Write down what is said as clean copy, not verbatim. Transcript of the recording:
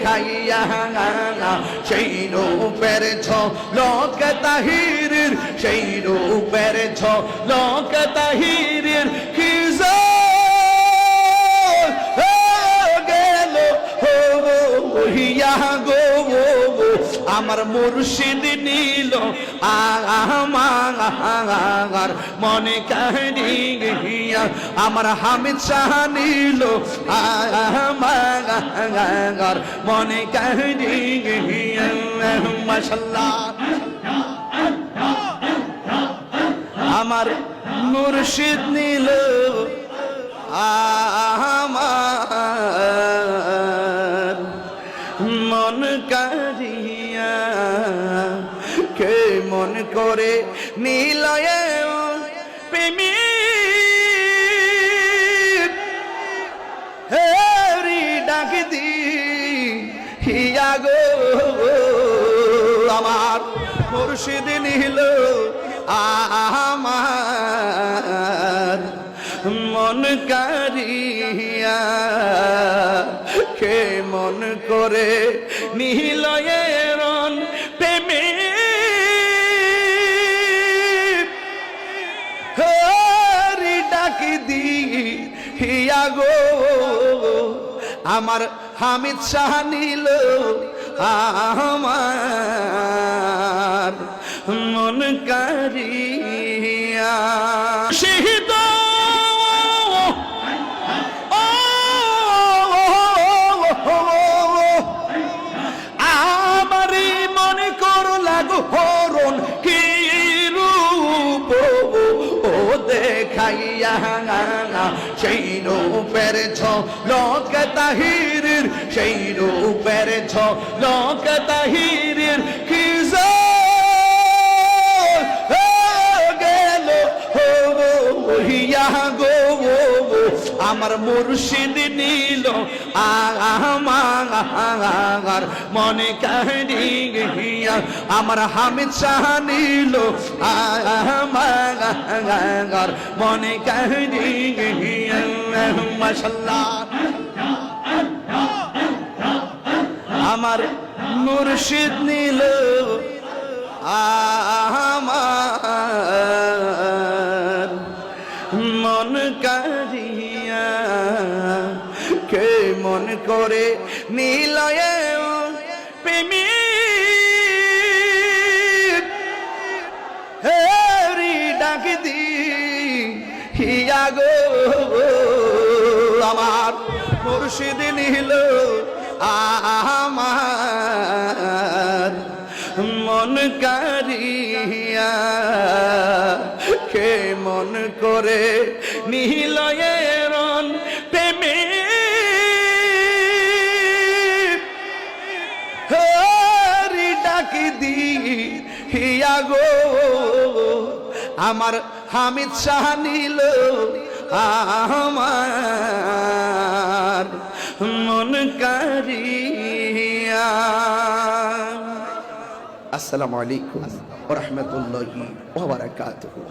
দেখাইয়া সেই রূপের ঝলক তাহিরের, সেই রূপের ঝলক তাহিরের কি গেল হইয়া গো আমার মুর্শিদ নীল আমার মনে কাহিয়া, আমার হামিদ শাহ নীল আমার মনে কাহিয়া। মাশাআল্লাহ আমার মুর্শিদ নীল আমার মন কারিয়া, কে মন করে নীলয়ে প্রেমী হেরি ডাক দি হিয়া গো আমার মুর্শিদ নীল আমার মন কারিয়া, কে মন করে নিলয়ের প্রেমে হরি ডাকি দি হিয়া গো আমার হামিদ শাহ নীল আমার মন কারিয়া। শহীদ আমারই মনে করো লাগো হরণ কি রূপ ও দেখাইয়া সেই রূপের ঝলক তাহিরের, সেই রূপের ঝলক তাহিরের কি গেল হইয়া গো আমার মুর্শিদ নীল আমার মনে কাহিয়া, আমার হামিদ শাহ নীল আমার মনে কাহিয়া। মাশাআল্লাহ আমার মুর্শিদ নীল আমার মন কারিয়া, কে মন করে নীলয়ে প্রেমী হেরি ডাক দি হিয়া গো আমার মুর্শিদ নীল আমার মন কারিয়া, কে মন করে নিলয়ের প্রেমে হরি ডাকি দি হিয়া গো আমার হামিদ শাহ নীল আমার মন কারিয়া। আসসালামু আলাইকুম ওয়া রাহমাতুল্লাহি ওয়া বারাকাতুহু।